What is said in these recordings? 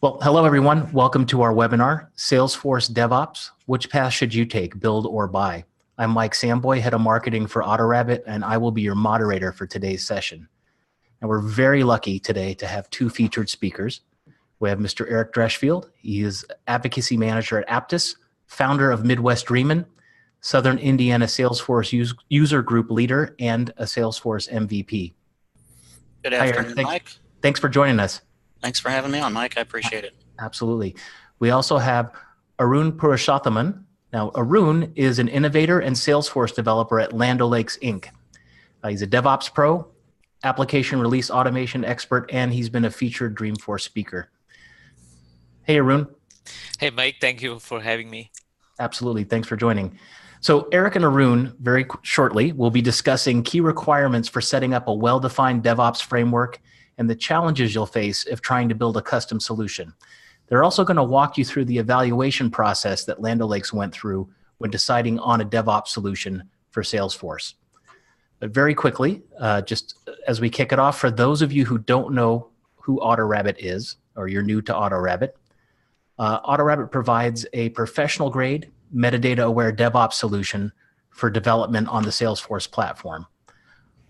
Well, hello everyone. Welcome to our webinar, Salesforce DevOps. Which path should you take, build or buy? I'm Mike Samboy, Head of Marketing for AutoRABIT, and I will be your moderator for today's session. And we're very lucky today to have two featured speakers. We have Mr. Eric Dreschfield. He is Advocacy Manager at Aptus, founder of Midwest Dreamin', Southern Indiana Salesforce User Group Leader, and a Salesforce MVP. Good afternoon, Mike. Thanks for joining us. Thanks for having me on, Mike. I appreciate it. Absolutely. We also have Arun Purushothaman. Now, Arun is an innovator and Salesforce developer at Land O'Lakes, Inc. He's a DevOps pro, application release automation expert, and he's been a featured Dreamforce speaker. Hey, Arun. Hey, Mike. Thank you for having me. Absolutely. Thanks for joining. So Eric and Arun, very shortly, will be discussing key requirements for setting up a well-defined DevOps framework and the challenges you'll face if trying to build a custom solution. They're also going to walk you through the evaluation process that Land O'Lakes went through when deciding on a DevOps solution for Salesforce. But very quickly, just as we kick it off, for those of you who don't know who AutoRABIT is, or you're new to AutoRABIT, AutoRABIT provides a professional-grade, metadata-aware DevOps solution for development on the Salesforce platform.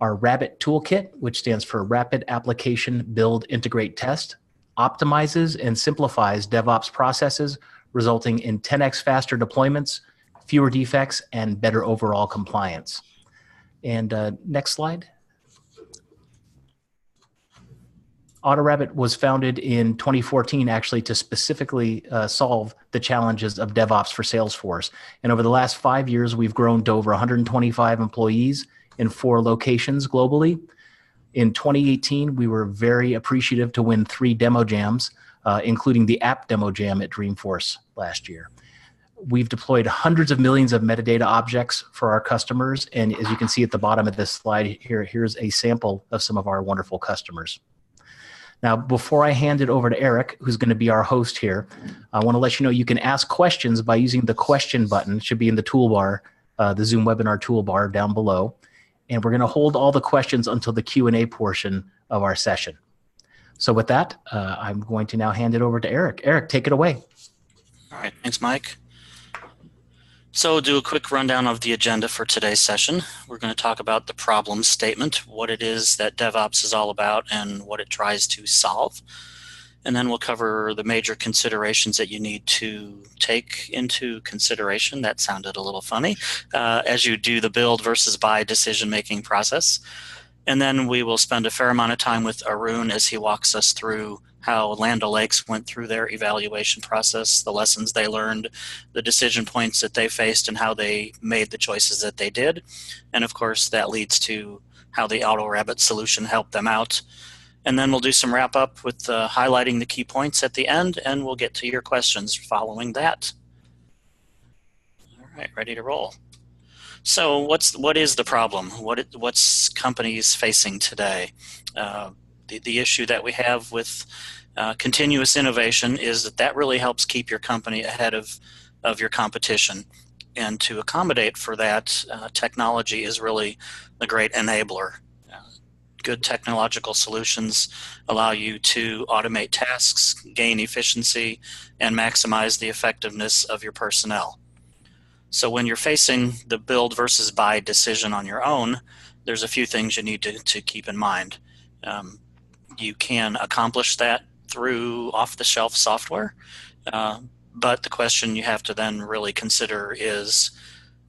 Our RABIT toolkit, which stands for Rapid Application Build Integrate Test, optimizes and simplifies DevOps processes, resulting in 10x faster deployments, fewer defects, and better overall compliance. And next slide. AutoRABIT was founded in 2014 actually to specifically solve the challenges of DevOps for Salesforce. And over the last 5 years, we've grown to over 125 employees in 4 locations globally. In 2018, we were very appreciative to win 3 demo jams, including the app demo jam at Dreamforce last year. We've deployed hundreds of millions of metadata objects for our customers. And as you can see at the bottom of this slide here's a sample of some of our wonderful customers. Now, before I hand it over to Eric, who's going to be our host here, I want to let you know you can ask questions by using the question button. It should be in the toolbar, the Zoom webinar toolbar down below. And we're going to hold all the questions until the Q&A portion of our session. So with that, I'm going to now hand it over to Eric. Eric, take it away. All right. Thanks, Mike. So we'll do a quick rundown of the agenda for today's session. We're going to talk about the problem statement, what it is that DevOps is all about, and what it tries to solve. And then we'll cover the major considerations that you need to take into consideration. That sounded a little funny, as you do the build versus buy decision-making process. And then we will spend a fair amount of time with Arun as he walks us through how Land O'Lakes went through their evaluation process, the lessons they learned, the decision points that they faced, and how they made the choices that they did. And of course, that leads to how the AutoRABIT solution helped them out. And then we'll do some wrap up with highlighting the key points at the end, and we'll get to your questions following that. All right, ready to roll. So what is the problem? What's companies facing today? The issue that we have with continuous innovation is that really helps keep your company ahead of your competition. And to accommodate for that, technology is really the great enabler. Good technological solutions allow you to automate tasks, gain efficiency, and maximize the effectiveness of your personnel. So when you're facing the build versus buy decision on your own, there's a few things you need to keep in mind. You can accomplish that through off-the-shelf software, but the question you have to then really consider is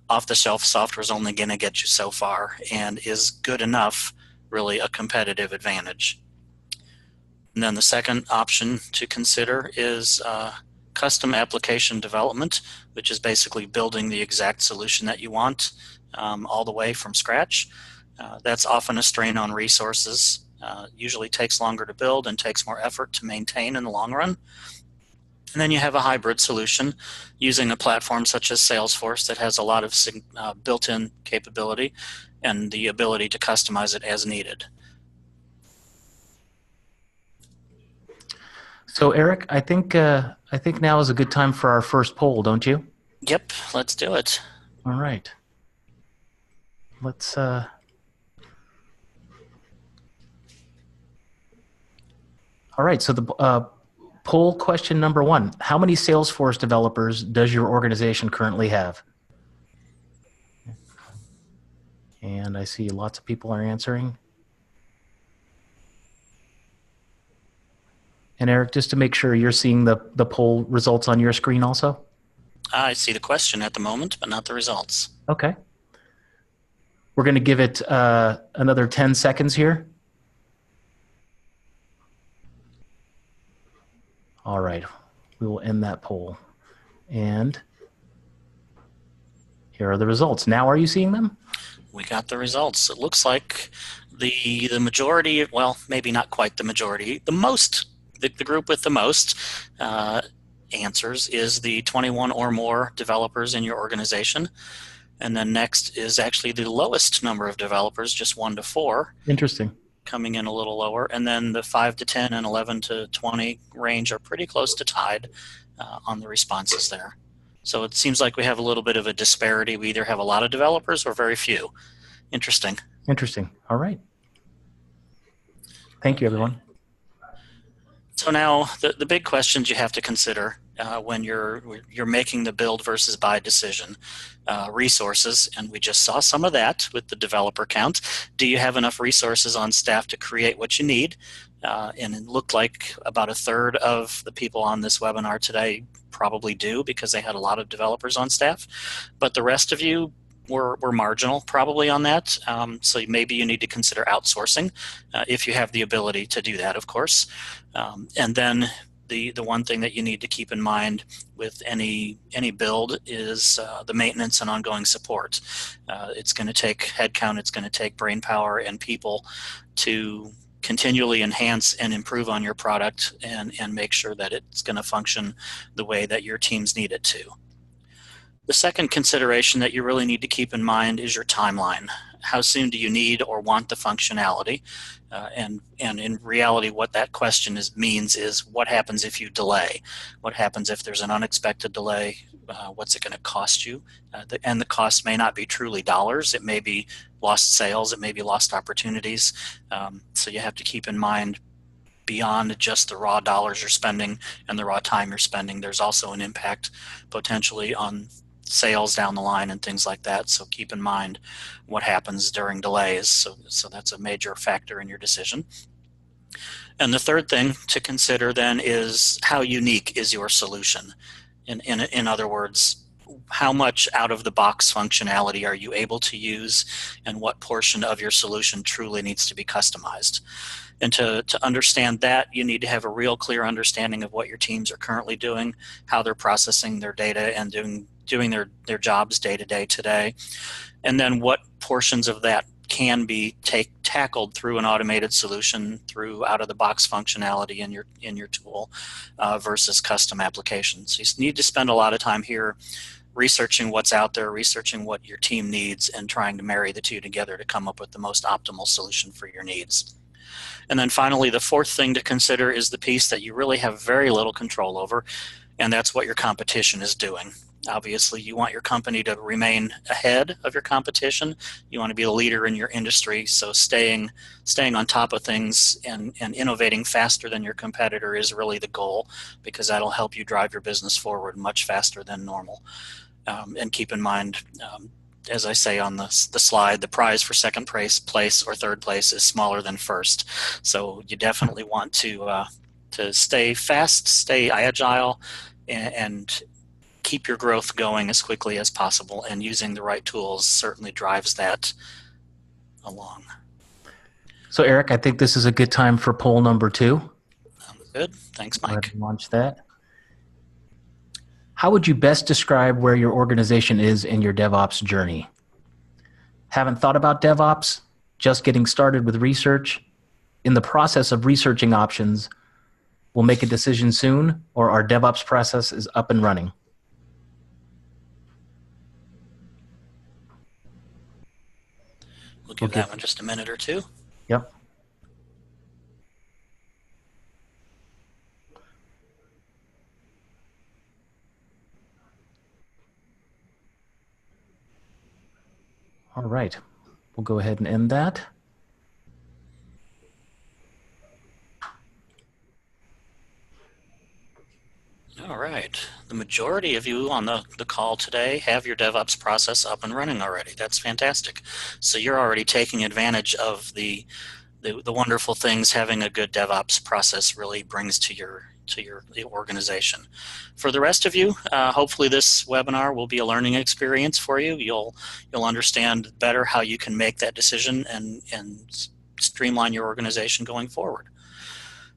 off-the-shelf software is only going to get you so far, and is good enough really a competitive advantage. And then the second option to consider is custom application development, which is basically building the exact solution that you want all the way from scratch. That's often a strain on resources, usually takes longer to build and takes more effort to maintain in the long run. And then you have a hybrid solution using a platform such as Salesforce that has a lot of built-in capability and the ability to customize it as needed. So Eric, I think now is a good time for our first poll, don't you? Yep, let's do it. All right. Let's all right, so the Poll question number 1. How many Salesforce developers does your organization currently have? And I see lots of people are answering. And Eric, just to make sure you're seeing the poll results on your screen also? I see the question at the moment, but not the results. Okay. We're going to give it another 10 seconds here. All right. We will end that poll. And here are the results. Now are you seeing them? We got the results. It looks like the majority, well, maybe not quite the majority, the group with the most answers is the 21 or more developers in your organization. And then next is actually the lowest number of developers, just 1 to 4. Interesting. Coming in a little lower. And then the 5 to 10 and 11 to 20 range are pretty close to tied on the responses there. So it seems like we have a little bit of a disparity. We either have a lot of developers or very few. Interesting. Interesting. All right. Thank you, everyone. So now the big questions you have to consider when you're making the build versus buy decision. Resources, and we just saw some of that with the developer count. Do you have enough resources on staff to create what you need? And it looked like about 1/3 of the people on this webinar today probably do, because they had a lot of developers on staff. But the rest of you were marginal probably on that. So maybe you need to consider outsourcing if you have the ability to do that, of course. And then the one thing that you need to keep in mind with any build is the maintenance and ongoing support. It's going to take headcount, it's going to take brain power and people to continually enhance and improve on your product and make sure that it's going to function the way that your teams need it to. The second consideration that you really need to keep in mind is your timeline. How soon do you need or want the functionality? And in reality, what that question means is what happens if you delay? What happens if there's an unexpected delay? What's it going to cost you? And the cost may not be truly dollars. It may be lost sales. It may be lost opportunities. So you have to keep in mind, beyond just the raw dollars you're spending and the raw time you're spending, there's also an impact potentially on sales down the line and things like that. So keep in mind what happens during delays. So that's a major factor in your decision. And the third thing to consider then is how unique is your solution? In other words, how much out of the box functionality are you able to use, and what portion of your solution truly needs to be customized? And to understand that, you need to have a real clear understanding of what your teams are currently doing, how they're processing their data and doing their jobs day to day today, and then what portions of that can be tackled through an automated solution, through out-of-the-box functionality in your tool versus custom applications. You need to spend a lot of time here researching what's out there, researching what your team needs, and trying to marry the two together to come up with the most optimal solution for your needs. And then finally, the fourth thing to consider is the piece that you really have very little control over, and that's what your competition is doing. Obviously, you want your company to remain ahead of your competition. You want to be a leader in your industry, so staying on top of things and innovating faster than your competitor is really the goal, because that'll help you drive your business forward much faster than normal. And keep in mind, as I say on the slide, the prize for second place or third place is smaller than first. So you definitely want to stay fast, stay agile, and keep your growth going as quickly as possible, and using the right tools certainly drives that along. So Eric, I think this is a good time for poll number 2. Good. Thanks, Mike. Go ahead and launch that. How would you best describe where your organization is in your DevOps journey? Haven't thought about DevOps? Just getting started with research? In the process of researching options, will make a decision soon, or our DevOps process is up and running? We'll give that one just a minute or two. Yep. All right. We'll go ahead and end that. All right. The majority of you on the call today have your DevOps process up and running already. That's fantastic. So you're already taking advantage of the wonderful things having a good DevOps process really brings to your organization. For the rest of you, hopefully this webinar will be a learning experience for you. You'll understand better how you can make that decision and streamline your organization going forward.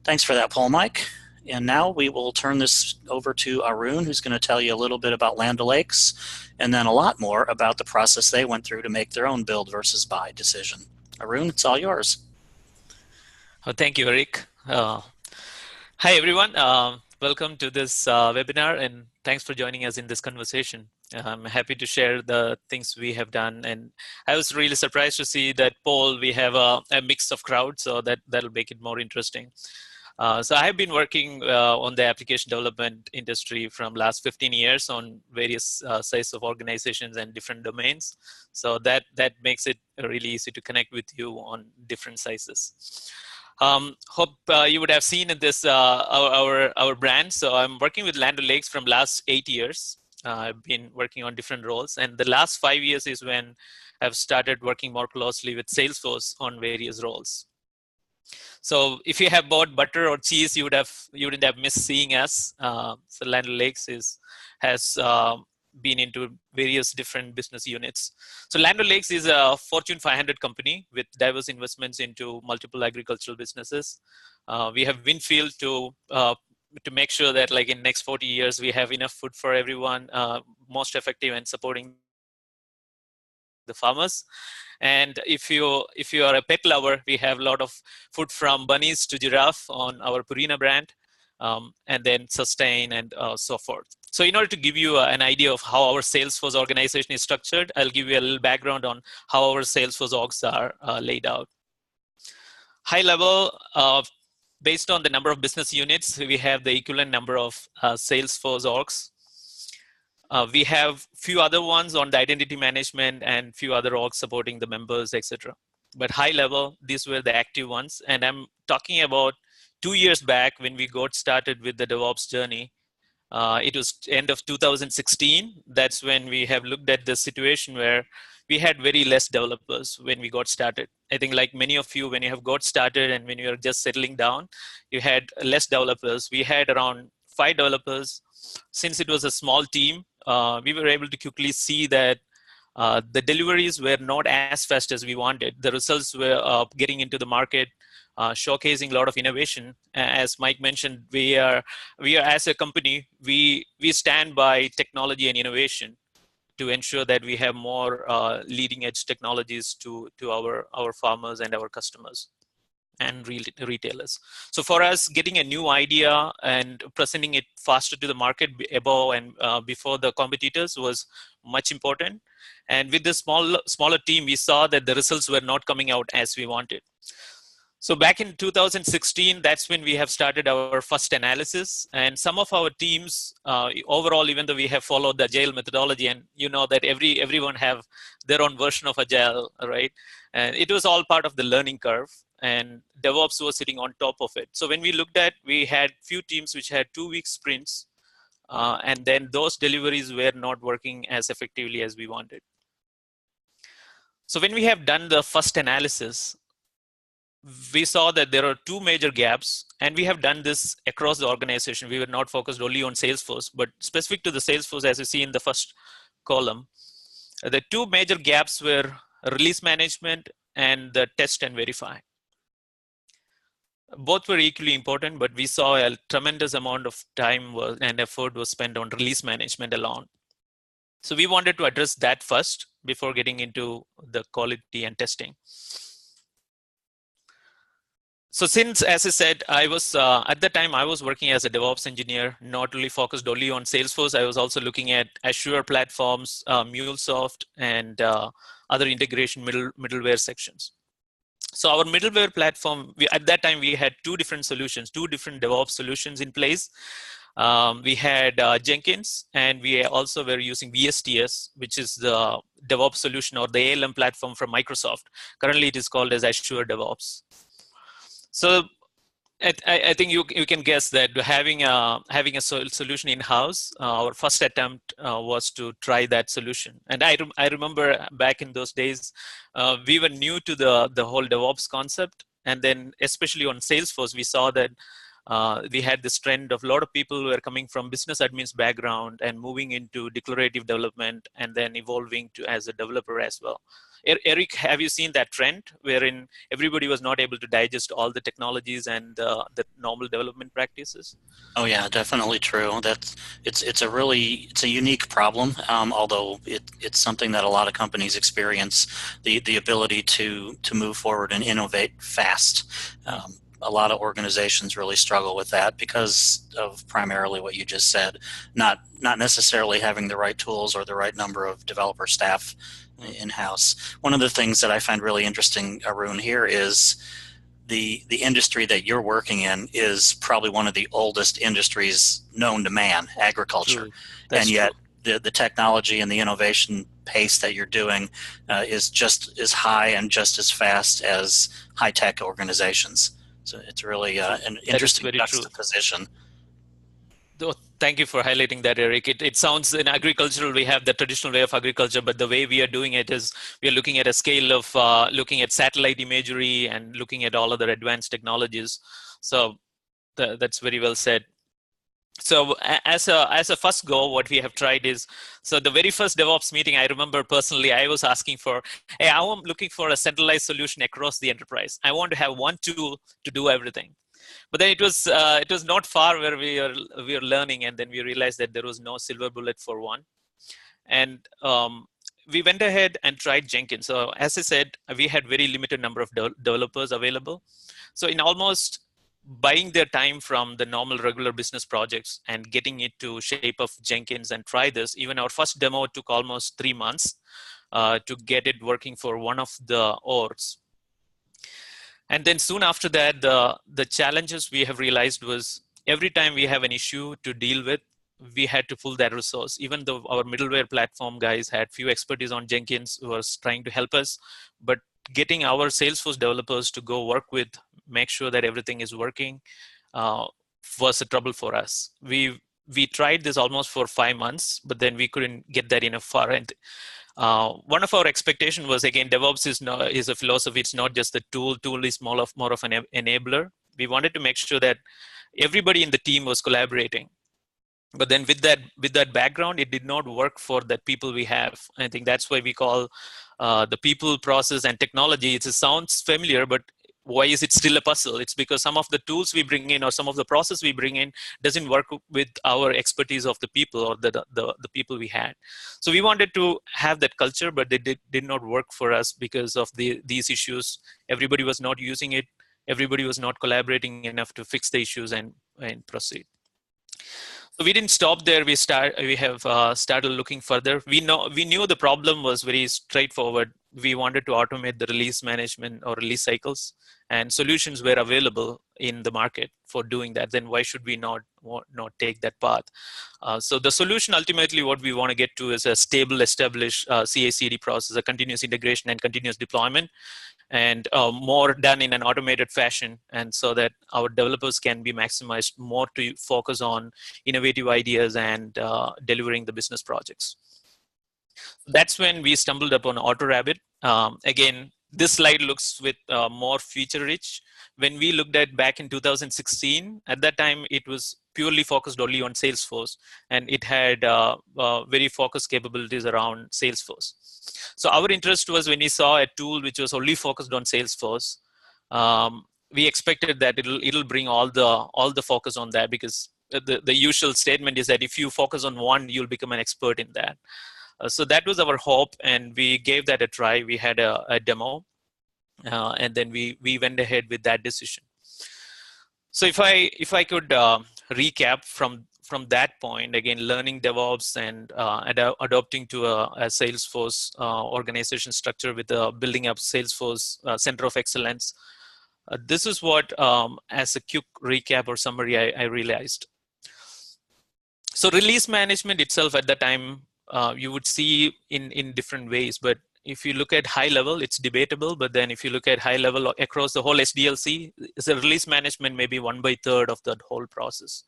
Thanks for that, Paul Mike. And now we will turn this over to Arun, who's going to tell you a little bit about Land O'Lakes and then a lot more about the process they went through to make their own build versus buy decision. Arun, it's all yours. Oh, thank you, Eric. Hi, everyone. Welcome to this webinar, and thanks for joining us in this conversation. I'm happy to share the things we have done, and I was really surprised to see that poll. We have a mix of crowd, so that'll make it more interesting. So I have been working on the application development industry from last 15 years on various size of organizations and different domains. So that makes it really easy to connect with you on different sizes. Hope you would have seen in this our brand. So I'm working with Land O'Lakes from last 8 years. I've been working on different roles, and the last 5 years is when I've started working more closely with Salesforce on various roles. So if you have bought butter or cheese, you wouldn't have missed seeing us. So Land O'Lakes has been into various different business units. So Land O'Lakes is a Fortune 500 company with diverse investments into multiple agricultural businesses. We have Winfield to make sure that, like, in next 40 years we have enough food for everyone, most effective and supporting the farmers. And if you are a pet lover, we have a lot of food from bunnies to giraffe on our Purina brand, and then Sustain and so forth. So in order to give you an idea of how our Salesforce organization is structured, I'll give you a little background on how our Salesforce orgs are laid out. High level, based on the number of business units, we have the equivalent number of Salesforce orgs. We have few other ones on the identity management and few other orgs supporting the members, etc. But high level, these were the active ones. And I'm talking about 2 years back when we got started with the DevOps journey. It was end of 2016. That's when we have looked at the situation where we had very less developers when we got started. I think, like many of you, when you have got started and when you are just settling down, you had less developers. We had around 5 developers. Since it was a small team, we were able to quickly see that the deliveries were not as fast as we wanted. The results were getting into the market, showcasing a lot of innovation. As Mike mentioned, we are as a company, we stand by technology and innovation to ensure that we have more leading edge technologies to our farmers and our customers and retailers. So for us, getting a new idea and presenting it faster to the market above and before the competitors was much important. And with the smaller team, we saw that the results were not coming out as we wanted. So back in 2016, that's when we have started our first analysis. And some of our teams, overall, even though we have followed the Agile methodology, and you know that everyone have their own version of Agile, right? And it was all part of the learning curve. And DevOps was sitting on top of it. So when we looked at, we had few teams which had 2-week sprints, and then those deliveries were not working as effectively as we wanted. So when we have done the first analysis, we saw that there are 2 major gaps, and we have done this across the organization. We were not focused only on Salesforce, but specific to the Salesforce, as you see in the first column, the 2 major gaps were release management and the test and verify. Both were equally important, but we saw a tremendous amount of time and effort was spent on release management alone. So we wanted to address that first before getting into the quality and testing. So since, as I said, I was at the time I was working as a DevOps engineer, not really focused only on Salesforce. I was also looking at Azure platforms, MuleSoft, and other integration middleware sections. So our middleware platform, at that time, we had 2 different solutions, 2 different DevOps solutions in place. We had Jenkins, and we also were using VSTS, which is the DevOps solution or the ALM platform from Microsoft. Currently, it is called as Azure DevOps. So I think you can guess that having a solution in house, our first attempt was to try that solution. And I remember back in those days, we were new to the whole DevOps concept, and then especially on Salesforce, we saw that we had this trend of a lot of people who were coming from business admins background and moving into declarative development and then evolving to as a developer as well. Eric, have you seen that trend wherein everybody was not able to digest all the technologies and the normal development practices? Oh yeah, definitely true. It's a unique problem. Although it's something that a lot of companies experience, the ability to move forward and innovate fast. A lot of organizations really struggle with that because of primarily what you just said, not necessarily having the right tools or the right number of developer staff in-house. One of the things that I find really interesting, Arun, here is the industry that you're working in is probably one of the oldest industries known to man, agriculture. And yet the technology and the innovation pace that you're doing is just as high and just as fast as high-tech organizations. So it's really an interesting juxtaposition. Thank you for highlighting that, Eric. It sounds in agricultural, we have the traditional way of agriculture, but the way we are doing it is we are looking at a scale of looking at satellite imagery and looking at all other advanced technologies. So that's very well said. So as a first go, what we have tried is, so the very first DevOps meeting, I remember personally, I was asking for, hey, I'm looking for a centralized solution across the enterprise. I want to have one tool to do everything. But then it was not far where we are learning, and then we realized that there was no silver bullet for one. And we went ahead and tried Jenkins. So as I said, we had very limited number of developers available. So in almost buying their time from the normal regular business projects and getting it to shape of Jenkins and try this, even our first demo took almost 3 months to get it working for one of the orgs. And then soon after that, the challenges we have realized was every time we have an issue to deal with, we had to pull that resource. Even though our middleware platform guys had few expertise on Jenkins who was trying to help us, but getting our Salesforce developers to go work with, make sure that everything is working was a trouble for us. We tried this almost for 5 months, but then we couldn't get that enough far. And one of our expectation was, again, DevOps is a philosophy. It's not just the tool. Tool is more of an enabler. We wanted to make sure that everybody in the team was collaborating. But then with that background, it did not work for the people we have. I think that's why we call the people, process, and technology. It sounds familiar, but why is it still a puzzle? It's because some of the tools we bring in or some of the process we bring in doesn't work with our expertise of the people or the people we had. So we wanted to have that culture, but they did not work for us because of these issues. Everybody was not using it. Everybody was not collaborating enough to fix the issues and proceed. So we didn't stop there. We have started looking further. We knew the problem was very straightforward. We wanted to automate the release management or release cycles, and solutions were available in the market for doing that. Then why should we not take that path? So the solution ultimately, what we want to get to is a stable, established CI/CD process, a continuous integration and continuous deployment, and more done in an automated fashion, and so that our developers can be maximized more to focus on innovative ideas and delivering the business projects. That's when we stumbled upon AutoRABIT. Again, this slide looks with more feature rich. When we looked at back in 2016, at that time, it was purely focused only on Salesforce, and it had very focused capabilities around Salesforce. So our interest was when we saw a tool which was only focused on Salesforce, we expected that it'll bring all the focus on that, because the usual statement is that if you focus on one, you'll become an expert in that. So that was our hope, and we gave that a try. We had a demo, and then we went ahead with that decision. So if I could recap from that point, again, learning DevOps and adopting to a Salesforce organization structure with building up Salesforce Center of Excellence. This is what, as a quick recap or summary, I realized. So release management itself at the time, you would see in different ways, but if you look at high level, it's debatable. But then if you look at high level across the whole SDLC, the release management may be 1/3 of that whole process.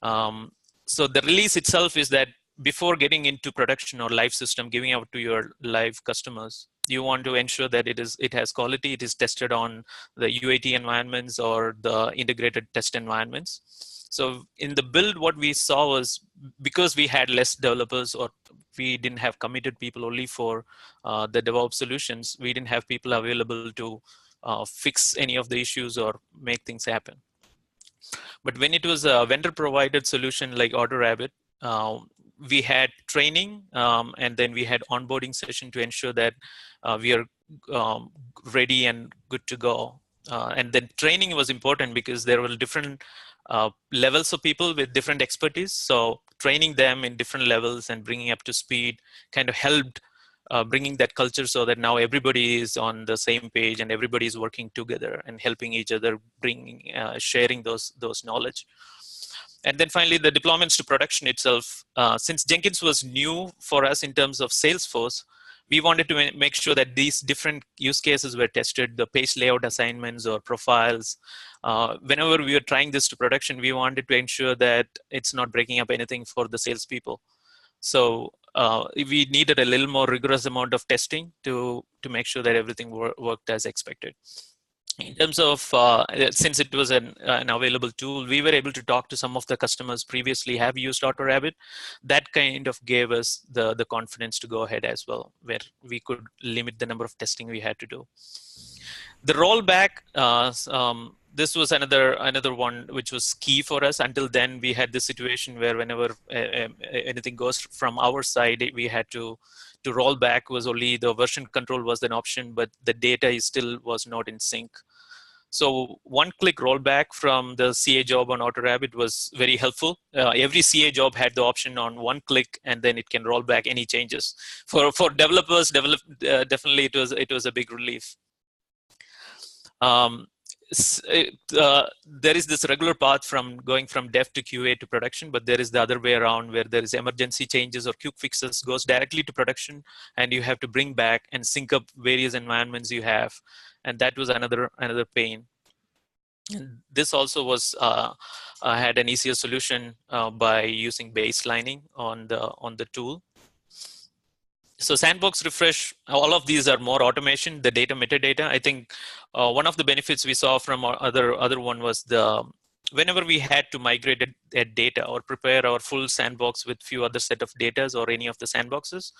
So the release itself is that before getting into production or live system, giving out to your live customers, you want to ensure that it has quality, it is tested on the UAT environments or the integrated test environments. So in the build, what we saw was, because we had less developers, or we didn't have committed people only for the DevOps solutions, we didn't have people available to fix any of the issues or make things happen. But when it was a vendor provided solution like AutoRABIT, we had training, and then we had onboarding session to ensure that we are ready and good to go. And then training was important because there were different levels of people with different expertise. So training them in different levels and bringing up to speed kind of helped bringing that culture, so that now everybody is on the same page and everybody is working together and helping each other, bringing sharing those knowledge. And then finally, the deployments to production itself. Since Jenkins was new for us in terms of Salesforce, we wanted to make sure that these different use cases were tested, the page layout assignments or profiles. Whenever we were trying this to production, we wanted to ensure that it's not breaking up anything for the salespeople. So we needed a little more rigorous amount of testing to make sure that everything worked as expected. In terms of, since it was an available tool, we were able to talk to some of the customers previously have used AutoRABIT. That kind of gave us the confidence to go ahead as well, where we could limit the number of testing we had to do. The rollback, this was another one which was key for us. Until then, we had this situation where whenever anything goes from our side, we had to roll back. Was only the version control was an option, but the data still was not in sync. So one-click rollback from the CA job on AutoRABIT was very helpful. Every CA job had the option on one click, and then it can roll back any changes. For developers, definitely it was a big relief. There is this regular path from going from dev to QA to production, but there is the other way around, where there is emergency changes or quick fixes goes directly to production, and you have to bring back and sync up various environments you have, and that was another pain. And this also was had an easier solution by using baselining on the tool. So sandbox refresh, all of these are more automation, the data metadata. I think one of the benefits we saw from our other one was whenever we had to migrate a data or prepare our full sandbox with few other set of datas or any of the sandboxes,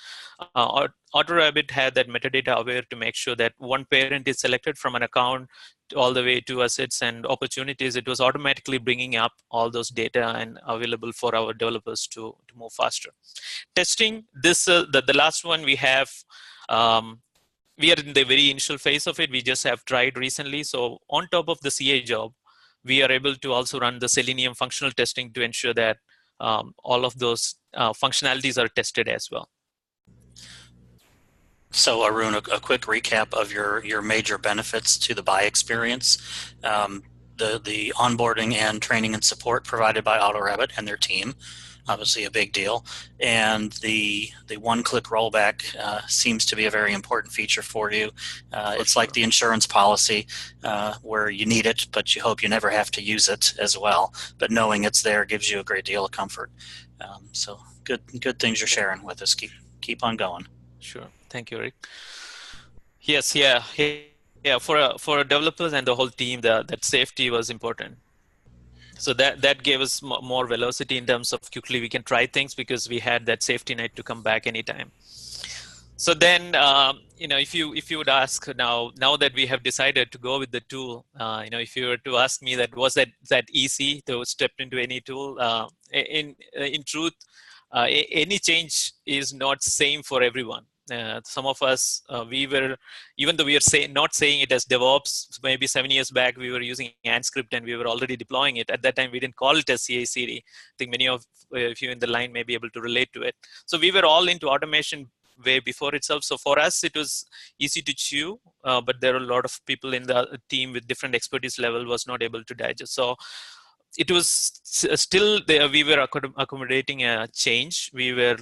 AutoRABIT had that metadata aware to make sure that one parent is selected from an account all the way to assets and opportunities. It was automatically bringing up all those data and available for our developers to move faster. Testing, this the last one we have, we are in the very initial phase of it. We just have tried recently. So on top of the CA job, we are able to also run the Selenium functional testing to ensure that all of those functionalities are tested as well. So Arun, a quick recap of your major benefits to the buy experience. The onboarding and training and support provided by AutoRABIT and their team, obviously a big deal. And the one-click rollback seems to be a very important feature for you. It's like the insurance policy where you need it, but you hope you never have to use it as well. But knowing it's there gives you a great deal of comfort. So good things you're sharing with us. Keep on going. Sure. Thank you, Rick. Yes, yeah. For developers and the whole team, that safety was important. So that gave us more velocity in terms of quickly we can try things, because we had that safety net to come back anytime. So then, if you would ask now that we have decided to go with the tool, if you were to ask me was that easy to step into any tool? In truth, any change is not same for everyone. Some of us, even though we are not saying it as DevOps, maybe 7 years back, we were using Antscript and we were already deploying it. At that time, we didn't call it as CI/CD. I think many of you in the line may be able to relate to it. So we were all into automation way before itself. So for us, it was easy to chew, but there are a lot of people in the team with different expertise level was not able to digest. So it was still there. We were accommodating a change. We were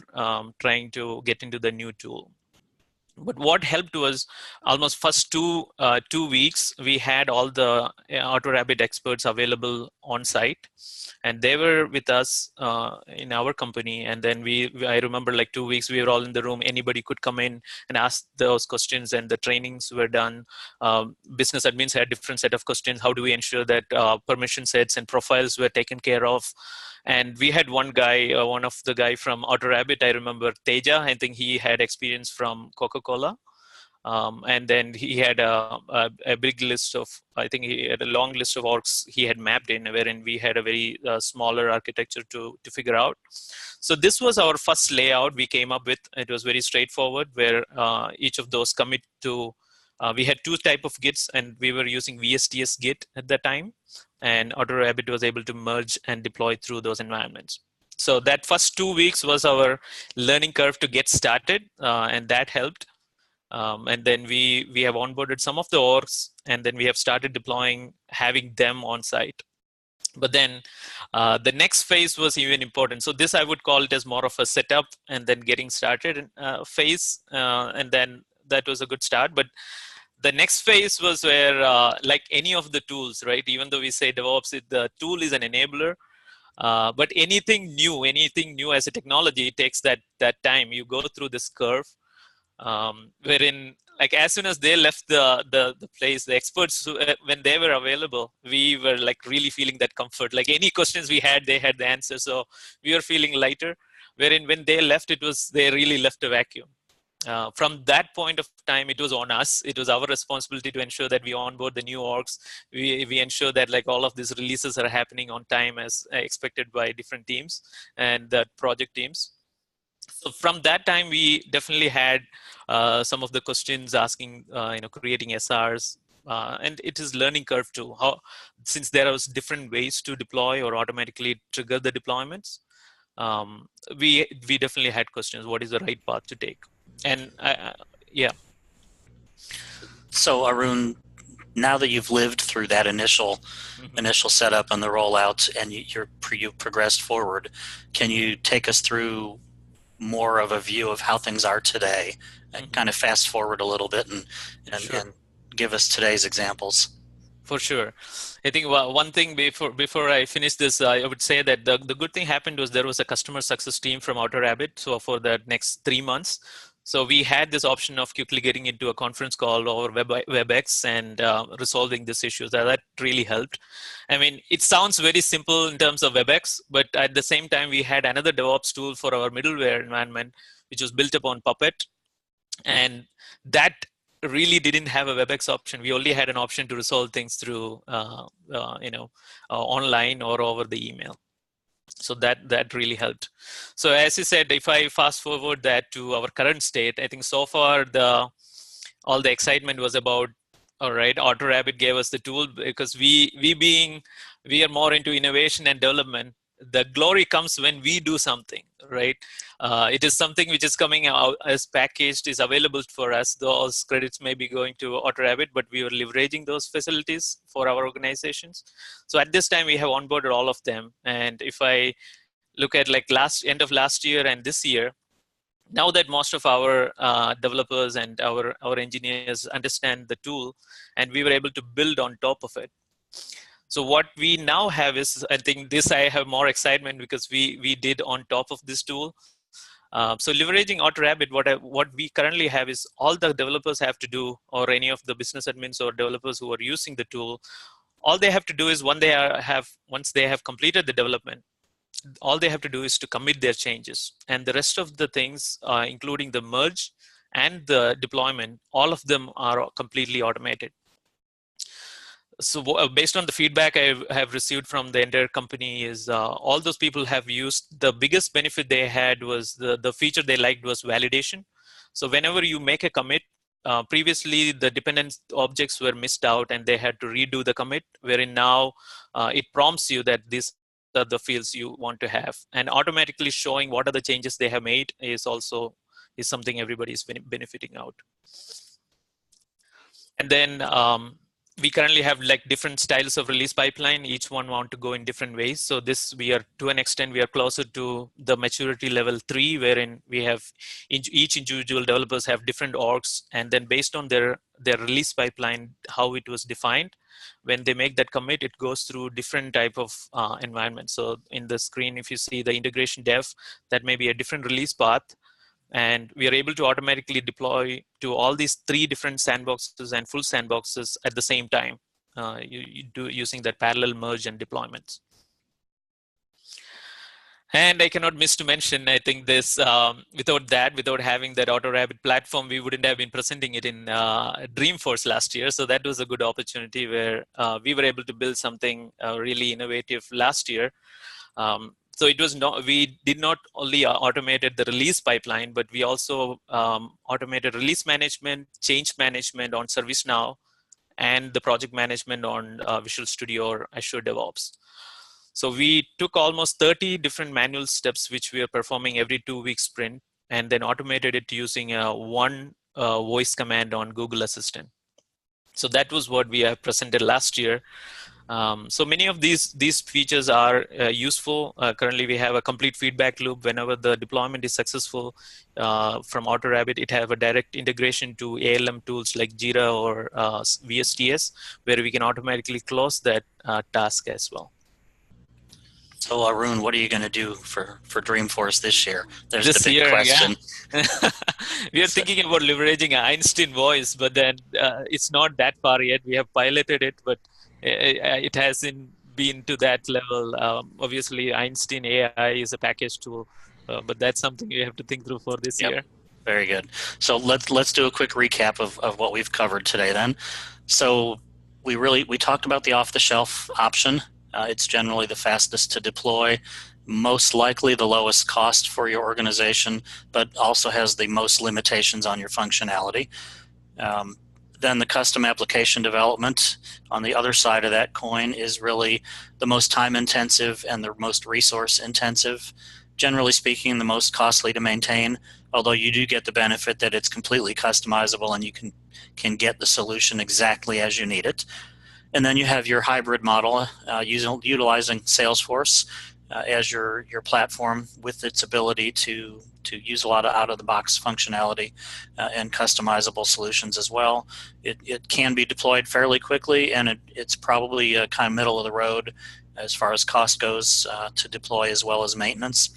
trying to get into the new tool. But what helped was almost first 2 weeks, we had all the AutoRABIT experts available on site, and they were with us in our company. And then I remember like 2 weeks, we were all in the room. Anybody could come in and ask those questions, and the trainings were done. Business admins had different set of questions. How do we ensure that permission sets and profiles were taken care of? And we had one of the guy from AutoRABIT, I remember Teja, I think he had experience from Coca-Cola. And then he had a big list of, I think he had a long list of orgs he had mapped in, wherein we had a very smaller architecture to figure out. So this was our first layout we came up with. It was very straightforward, where each of those commit to, we had two type of Gits, and we were using VSTS Git at the time. And AutoRABIT was able to merge and deploy through those environments. So that first 2 weeks was our learning curve to get started, and that helped. And then we have onboarded some of the orgs, and then we have started deploying, having them on site. But then the next phase was even important. So this I would call it as more of a setup and then getting started phase. And then that was a good start. But the next phase was where, like any of the tools, right? Even though we say DevOps, the tool is an enabler. But anything new as a technology, it takes that time. You go through this curve, wherein, like, as soon as they left the place, the experts, when they were available, we were like really feeling that comfort. Like any questions we had, they had the answer. So we were feeling lighter. Wherein when they left, they really left a vacuum. From that point of time, it was on us. It was our responsibility to ensure that we onboard the new orgs. We ensure that like all of these releases are happening on time as expected by different teams and the project teams. So from that time, we definitely had some of the questions asking, creating SRs. And it is learning curve too. Since there are different ways to deploy or automatically trigger the deployments, we definitely had questions. What is the right path to take? And yeah. So Arun, now that you've lived through that initial setup and the rollout, and you've progressed forward, can you take us through more of a view of how things are today, and kind of fast forward a little bit and give us today's examples? For sure. I think one thing before I finish this, I would say that the good thing happened was there was a customer success team from AutoRABIT. So for the next 3 months, so we had this option of quickly getting into a conference call or WebEx and resolving these issues. That really helped. I mean, it sounds very simple in terms of WebEx, but at the same time, we had another DevOps tool for our middleware environment, which was built upon Puppet. And that really didn't have a WebEx option. We only had an option to resolve things through, online or over the email. So that really helped. So as you said, if I fast forward that to our current state, I think so far all the excitement was about, all right, AutoRABIT gave us the tool, because we are more into innovation and development. The glory comes when we do something, right? It is something which is coming out as packaged, is available for us. Those credits may be going to AutoRABIT, but we are leveraging those facilities for our organizations. So at this time, we have onboarded all of them. And if I look at like end of last year and this year, now that most of our developers and our engineers understand the tool, and we were able to build on top of it. So what we now have is, I think this I have more excitement because we did on top of this tool. So leveraging AutoRABIT, what we currently have is all the developers have to do, or any of the business admins or developers who are using the tool, all they have to do is once they have completed the development, all they have to do is to commit their changes. And the rest of the things, including the merge and the deployment, all of them are completely automated. So based on the feedback I have received from the entire company is all those people have used, the biggest benefit they had was the feature they liked was validation. So whenever you make a commit, previously the dependent objects were missed out and they had to redo the commit, wherein now it prompts you that these are the fields you want to have. And automatically showing what are the changes they have made is something everybody is benefiting out. And then we currently have like different styles of release pipeline. Each one want to go in different ways. So this, we are, to an extent, we are closer to the maturity level 3, wherein we have each individual developers have different orgs, and then based on their release pipeline, how it was defined, when they make that commit, it goes through different type of environments. So in the screen, if you see the integration dev, that may be a different release path. And we are able to automatically deploy to all these 3 different sandboxes and full sandboxes at the same time, you do using that parallel merge and deployments. And I cannot miss to mention, I think this, without having that AutoRABIT platform, we wouldn't have been presenting it in Dreamforce last year. So that was a good opportunity where we were able to build something really innovative last year. So it was not, we did not only automated the release pipeline, but we also automated release management, change management on ServiceNow, and the project management on Visual Studio or Azure DevOps. So we took almost 30 different manual steps, which we are performing every 2-week sprint, and then automated it using one voice command on Google Assistant. So that was what we have presented last year. So many of these features are useful. Currently, we have a complete feedback loop. Whenever the deployment is successful from AutoRABIT, it have a direct integration to ALM tools like Jira or VSTS, where we can automatically close that task as well. So Arun, what are you going to do for Dreamforce this year? There's this the big year, question. Yeah. We are thinking about leveraging an Einstein voice, but then it's not that far yet. We have piloted it, but it hasn't been to that level. Obviously, Einstein AI is a package tool, but that's something you have to think through for this year. Very good. So let's do a quick recap of what we've covered today then. So we talked about the off-the-shelf option. It's generally the fastest to deploy, most likely the lowest cost for your organization, but also has the most limitations on your functionality. Then the custom application development on the other side of that coin is really the most time intensive and the most resource intensive. Generally speaking, the most costly to maintain, although you do get the benefit that it's completely customizable and you can get the solution exactly as you need it. And then you have your hybrid model utilizing Salesforce as your platform with its ability to use a lot of out-of-the-box functionality and customizable solutions as well. It can be deployed fairly quickly, and it's probably kind of middle of the road as far as cost goes to deploy as well as maintenance.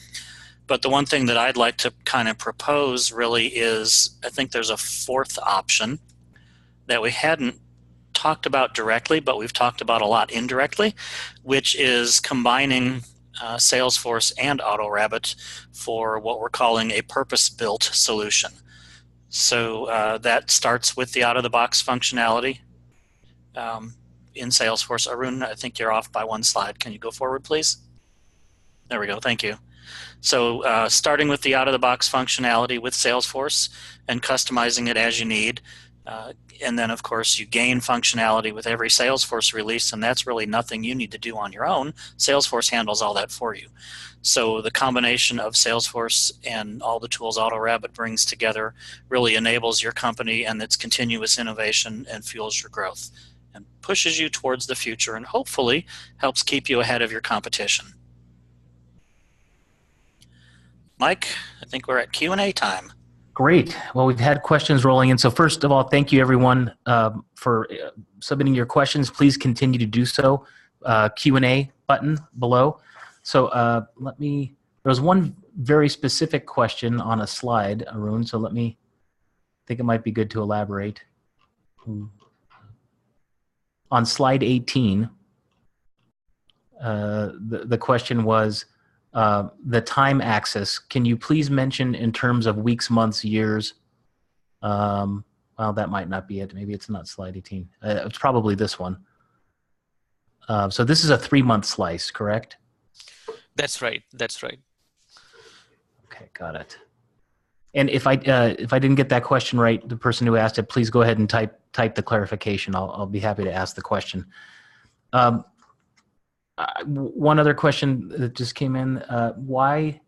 But the one thing that I'd like to kind of propose really is, I think there's a 4th option that we hadn't talked about directly, but we've talked about a lot indirectly, which is combining Salesforce and AutoRABIT for what we're calling a purpose-built solution. So that starts with the out-of-the-box functionality in Salesforce. Arun, I think you're off by 1 slide. Can you go forward, please? There we go. Thank you. So starting with the out-of-the-box functionality with Salesforce and customizing it as you need. And then, of course, you gain functionality with every Salesforce release, and that's really nothing you need to do on your own. Salesforce handles all that for you. So the combination of Salesforce and all the tools AutoRABIT brings together really enables your company and its continuous innovation and fuels your growth and pushes you towards the future and hopefully helps keep you ahead of your competition. Mike, I think we're at Q&A time. Great. Well, we've had questions rolling in. So first of all, thank you everyone for submitting your questions. Please continue to do so. Q&A button below. So there was one very specific question on a slide, Arun, so I think it might be good to elaborate. On slide 18, the question was, the time axis, can you please mention in terms of weeks, months, years? Well, that might not be it. Maybe it's not slide 18. It's probably this one. So this is a 3-month slice, correct? That's right. That's right. Okay, got it. And if I didn't get that question right, the person who asked it, please go ahead and type the clarification. I'll be happy to ask the question. One other question that just came in, why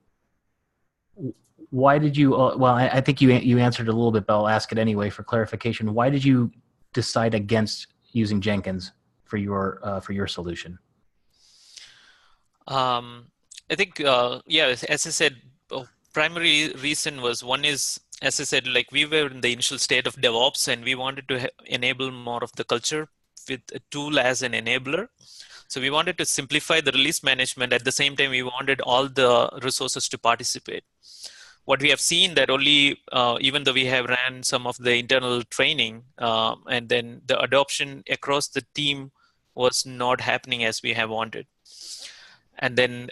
did you, well, I think you answered a little bit, but I'll ask it anyway for clarification. Why did you decide against using Jenkins for your solution? I think, yeah, as I said, primary reason was, one is, as I said, like we were in the initial state of DevOps and we wanted to enable more of the culture with a tool as an enabler. So we wanted to simplify the release management. At the same time, we wanted all the resources to participate. What we have seen that only, even though we have ran some of the internal training, and then the adoption across the team was not happening as we have wanted. And then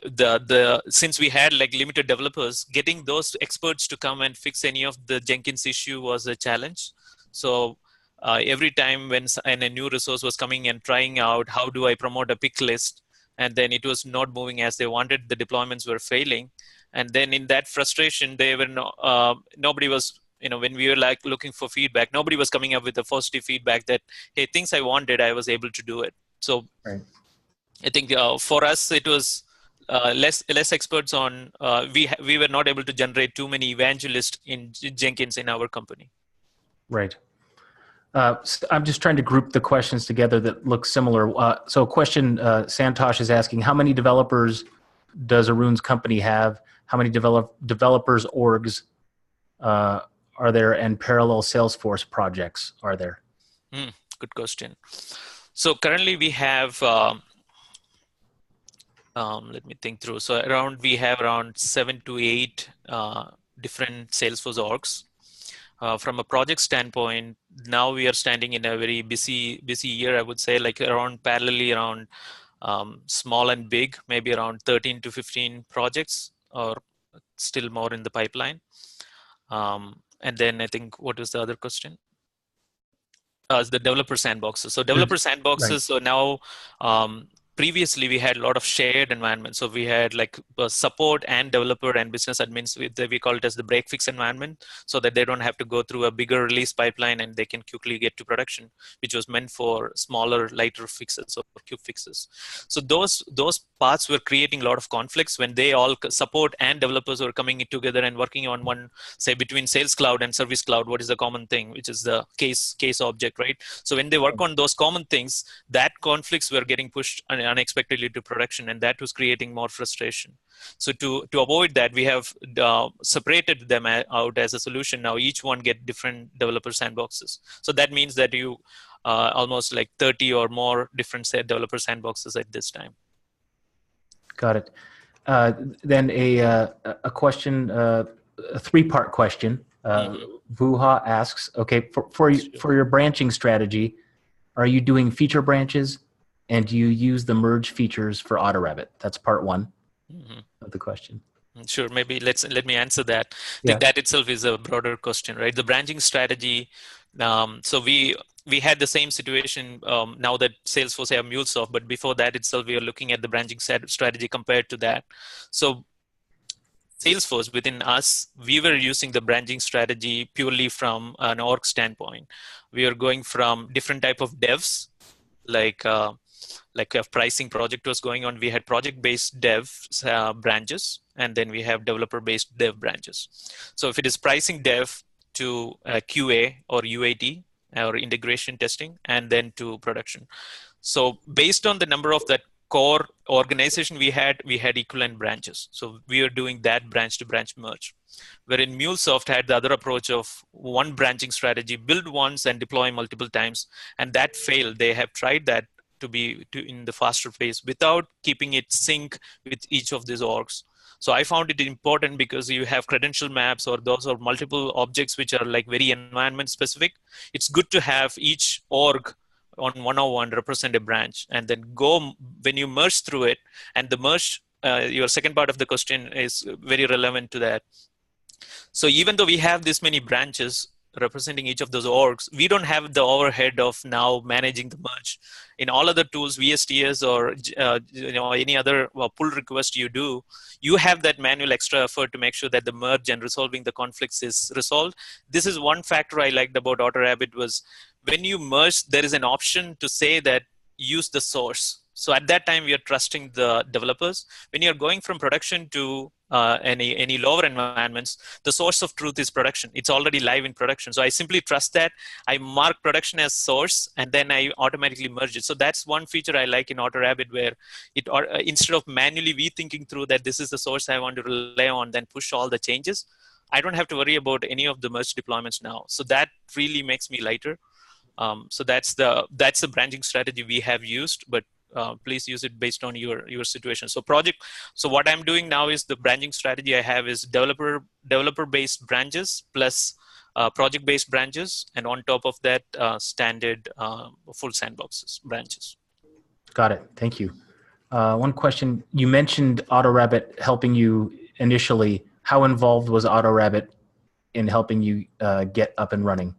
since we had like limited developers, getting those experts to come and fix any of the Jenkins issue was a challenge. So every time when a new resource was coming and trying out, how do I promote a pick list? And then it was not moving as they wanted. The deployments were failing. And then in that frustration, they were nobody was, when we were like looking for feedback, nobody was coming up with a positive feedback that, hey, things I wanted, I was able to do it. So right. I think for us, it was less experts on, we were not able to generate too many evangelists in Jenkins in our company. Right. So I'm just trying to group the questions together that look similar. So question, Santosh is asking, how many developers does Arun's company have? How many developers orgs are there, and parallel Salesforce projects are there? Good question. So currently we have, let me think through. So we have around 7 to 8 different Salesforce orgs. From a project standpoint, now we are standing in a very busy year, I would say, like parallelly around small and big, maybe around 13 to 15 projects, or still more in the pipeline. And then I think, what was the other question? The developer sandboxes. So developer sandboxes, right. So now, previously we had a lot of shared environments. So we had like support and developer and business admins. We call it as the break fix environment, so that they don't have to go through a bigger release pipeline and they can quickly get to production, which was meant for smaller, lighter fixes or quick fixes. So those parts were creating a lot of conflicts when they all support and developers were coming together and working on one, say between Sales Cloud and Service Cloud, what is the common thing, which is the case object, right? So when they work on those common things, that conflicts were getting pushed unexpectedly to production, and that was creating more frustration. So to avoid that, we have separated them out as a solution. Now each one get different developer sandboxes. So that means that you almost like 30 or more different developer sandboxes at this time. Got it. Then a question, a 3-part question. Vuha asks, okay, for your branching strategy, are you doing feature branches, and do you use the merge features for AutoRABIT? That's part 1 of the question. Sure, maybe let me answer that. I think that itself is a broader question, right? The branching strategy. So we had the same situation now that Salesforce have MuleSoft, but before that itself, we are looking at the branching strategy compared to that. So Salesforce, within us, we were using the branching strategy purely from an org standpoint. We are going from different type of devs, like a pricing project was going on. We had project-based dev branches, and then we have developer-based dev branches. So if it is pricing dev to QA or UAT or integration testing, and then to production. So based on the number of that core organization we had equivalent branches. So we are doing that branch-to-branch merge. Wherein MuleSoft had the other approach of one branching strategy, build once and deploy multiple times, and that failed. They have tried that in the faster pace without keeping it sync with each of these orgs. So I found it important because you have credential maps, or those are multiple objects which are like very environment specific. It's good to have each org on 101 represent a branch, and then go when you merge through it. And the merge, your second part of the question is very relevant to that. So even though we have this many branches representing each of those orgs, we don't have the overhead of now managing the merge. In all other tools, VSTS or any other pull request you do, you have that manual extra effort to make sure that the merge and resolving the conflicts is resolved. This is one factor I liked about AutoRABIT was when you merge, there is an option to say that use the source. So at that time, we are trusting the developers. When you're going from production to any lower environments, the source of truth is production. It's already live in production. So I simply trust that. I mark production as source, and then I automatically merge it. So that's one feature I like in AutoRABIT, where instead of manually rethinking through that this is the source I want to rely on, then push all the changes, I don't have to worry about any of the merge deployments now. So that really makes me lighter. So that's the branching strategy we have used, but please use it based on your situation. So what I'm doing now is the branching strategy I have is developer-based branches plus project-based branches, and on top of that, standard full sandboxes branches. Got it. Thank you. One question. You mentioned AutoRABIT helping you initially. How involved was AutoRABIT in helping you get up and running?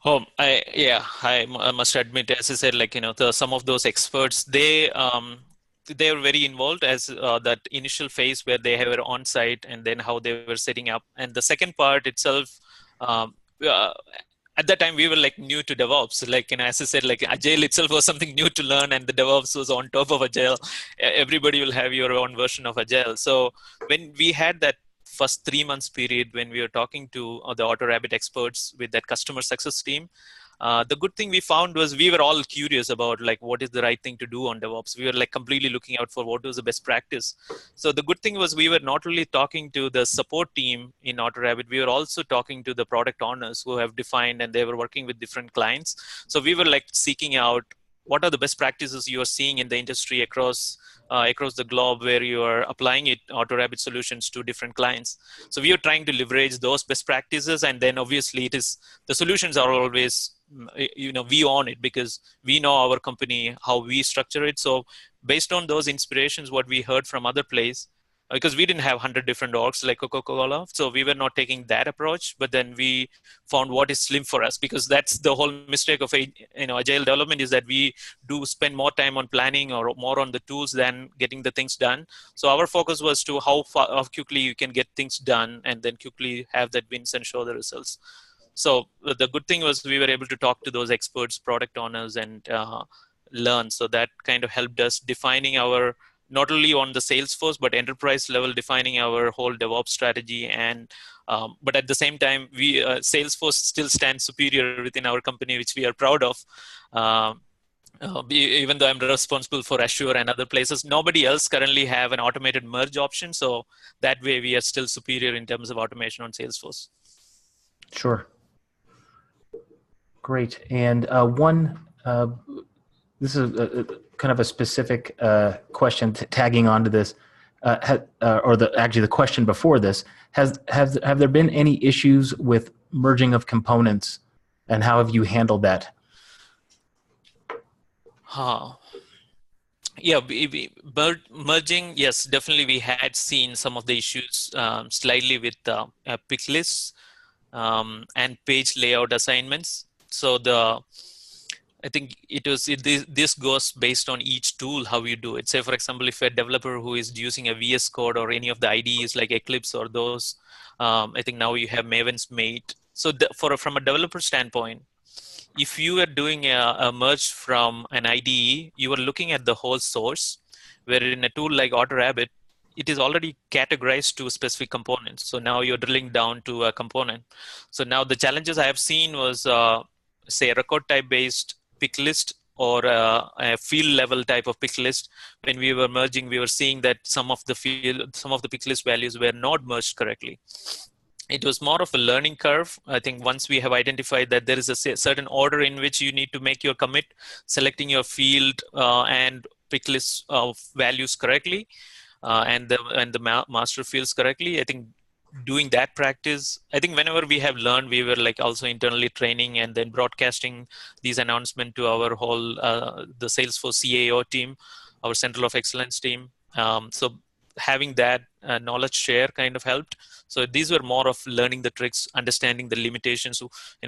Oh, I must admit, as I said, like, some of those experts, they were very involved as that initial phase where they were on site, and then how they were setting up. And the second part itself, at that time, we were like new to DevOps. Like, as I said, like Agile itself was something new to learn, and the DevOps was on top of Agile. Everybody will have your own version of Agile. So when we had that first 3 months period when we were talking to the AutoRABIT experts with that customer success team, the good thing we found was we were all curious about like what is the right thing to do on DevOps. We were like completely looking out for what was the best practice. So the good thing was we were not only talking to the support team in AutoRABIT, we were also talking to the product owners who have defined, and they were working with different clients. So we were like seeking out what are the best practices you are seeing in the industry across the globe where you are applying AutoRABIT solutions to different clients. So we are trying to leverage those best practices, and then obviously the solutions are always, we own it because we know our company, how we structure it. So based on those inspirations, what we heard from other places, because we didn't have 100 different orgs like Coca-Cola, so we were not taking that approach, but then we found what is slim for us, because that's the whole mistake of agile development, is that we do spend more time on planning or more on the tools than getting the things done. So our focus was to how quickly you can get things done, and then quickly have that wins and show the results. So the good thing was we were able to talk to those experts, product owners, and learn. So that kind of helped us defining our, not only on the Salesforce, but enterprise level, defining our whole DevOps strategy. And but at the same time, Salesforce still stands superior within our company, which we are proud of. Even though I'm responsible for Azure and other places, nobody else currently have an automated merge option. So that way we are still superior in terms of automation on Salesforce. Sure. Great. And this is kind of a specific question tagging onto this, actually the question before this, have there been any issues with merging of components, and how have you handled that? Yeah, merging, yes, definitely we had seen some of the issues slightly with pick lists and page layout assignments. So I think this goes based on each tool, how you do it. Say, for example, if a developer who is using a VS Code or any of the IDEs like Eclipse or those, I think now you have Maven's Mate. So from a developer standpoint, if you are doing a merge from an IDE, you are looking at the whole source, where in a tool like AutoRABIT, it is already categorized to specific components. So now you're drilling down to a component. So now the challenges I have seen was, say, a record type based pick list or a field level type of pick list. When we were merging, we were seeing that some of the pick list values were not merged correctly. It was more of a learning curve. I think once we have identified that there is a certain order in which you need to make your commit, selecting your field and pick list of values correctly, and the master fields correctly, I think doing that practice, I think whenever we have learned, we were like also internally training and then broadcasting these announcements to our whole, the Salesforce CAO team, our Center of Excellence team. So having that knowledge share kind of helped. So these were more of learning the tricks, understanding the limitations.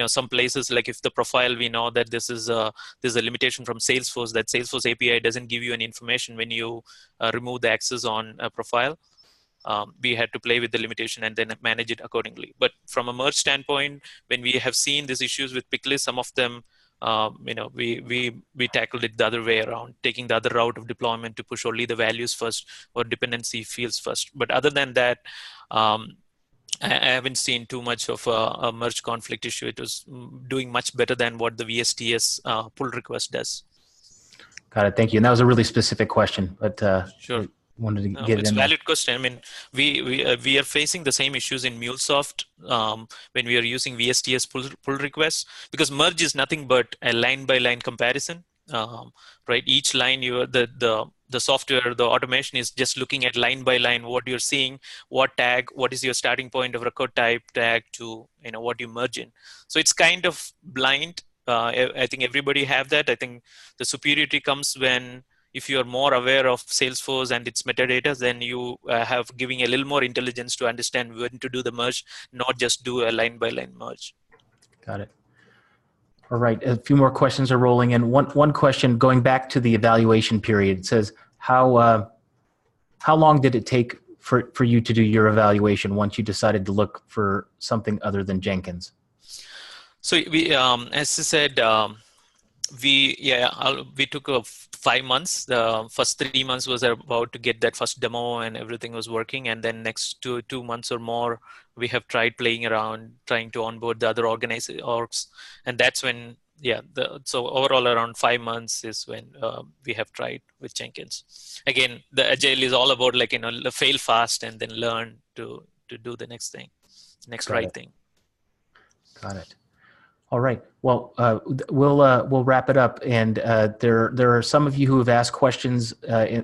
Some places, like if the profile, we know that there's a limitation from Salesforce, that Salesforce API doesn't give you any information when you remove the access on a profile. We had to play with the limitation and then manage it accordingly. But from a merge standpoint, when we have seen these issues with pick lists, some of them we tackled it the other way around, taking the other route of deployment to push only the values first or dependency fields first. But other than that, I haven't seen too much of a merge conflict issue. It was doing much better than what the VSTS pull request does. Got it. Thank you. And that was a really specific question, but sure. I wanted to get it's in a valid question. I mean, we are facing the same issues in MuleSoft when we are using VSTS pull requests, because merge is nothing but a line-by-line comparison. Right? Each line, the software, the automation is just looking at line by line what you're seeing, what tag, what is your starting point of record type tag to what you merge in. So it's kind of blind. I think everybody have that. I think the superiority comes when if you are more aware of Salesforce and its metadata, then you have giving a little more intelligence to understand when to do the merge, not just do a line by line merge. Got it. All right, a few more questions are rolling in. One question, going back to the evaluation period, it says, how long did it take for you to do your evaluation once you decided to look for something other than Jenkins? So we, as I said, we took 5 months. The first 3 months was about to get that first demo and everything was working. And then next 2 months or more, we have tried playing around, trying to onboard the other orgs. And that's when, so overall around 5 months is when we have tried with Jenkins. Again, the Agile is all about fail fast and then learn to do the next thing, right thing. Got it. All right. Well, we'll wrap it up. And there are some of you who have asked questions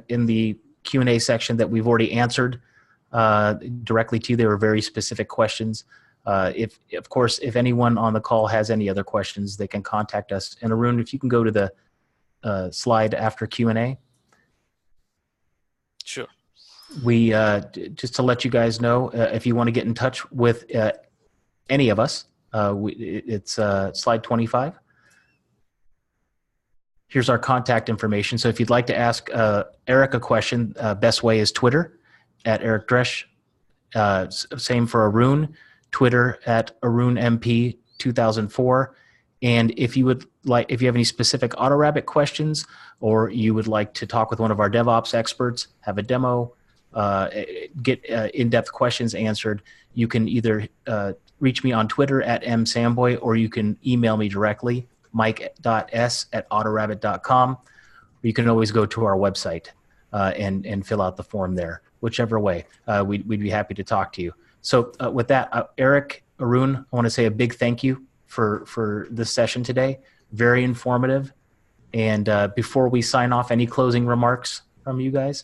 in the Q&A section that we've already answered directly to you. They were very specific questions. Of course, if anyone on the call has any other questions, they can contact us. And Arun, if you can go to the slide after Q&A. Sure. We just to let you guys know, if you want to get in touch with any of us. It's slide 25. Here's our contact information. So if you'd like to ask Eric a question, best way is Twitter at Eric Dresch. Same for Arun, Twitter at ArunMP2004. And if you have any specific AutoRABIT questions, or you would like to talk with one of our DevOps experts, have a demo, get in-depth questions answered, you can either reach me on Twitter at msamboy, or you can email me directly, mike.s@autorabit.com. Or you can always go to our website and fill out the form there. Whichever way, we'd be happy to talk to you. So with that, Eric, Arun, I want to say a big thank you for this session today. Very informative. And before we sign off, any closing remarks from you guys?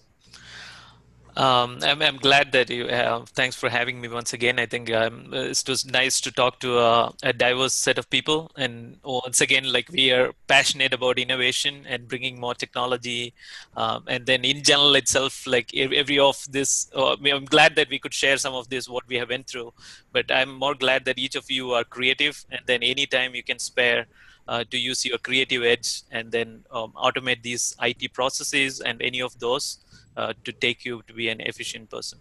I'm glad that you thanks for having me once again. I think it was nice to talk to a diverse set of people, and once again, we are passionate about innovation and bringing more technology, and then in general itself, every of this, I'm glad that we could share some of this what we have went through, but I'm more glad that each of you are creative, and then anytime you can spare to use your creative edge and then automate these IT processes and any of those to take you to be an efficient person.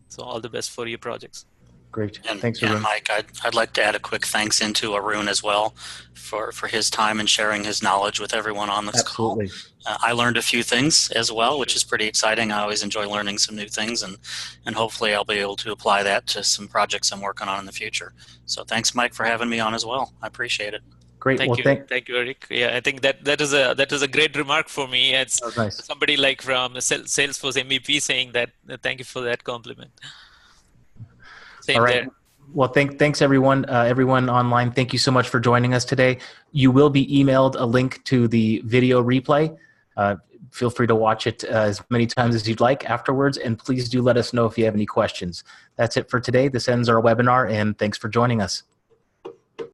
So all the best for your projects. Great. And, thanks, Arun. Mike, I'd like to add a quick thanks into Arun as well for his time and sharing his knowledge with everyone on this call. I learned a few things as well, which is pretty exciting. I always enjoy learning some new things, and hopefully I'll be able to apply that to some projects I'm working on in the future. So thanks, Mike, for having me on as well. I appreciate it. Great. Thank you, Eric. Yeah, I think that is a great remark for me. It's nice. Somebody from Salesforce MVP saying that. Thank you for that compliment. Same All right. There. Well, thanks everyone. Everyone online, thank you so much for joining us today. You will be emailed a link to the video replay. Feel free to watch it as many times as you'd like afterwards, and please do let us know if you have any questions. That's it for today. This ends our webinar, and thanks for joining us.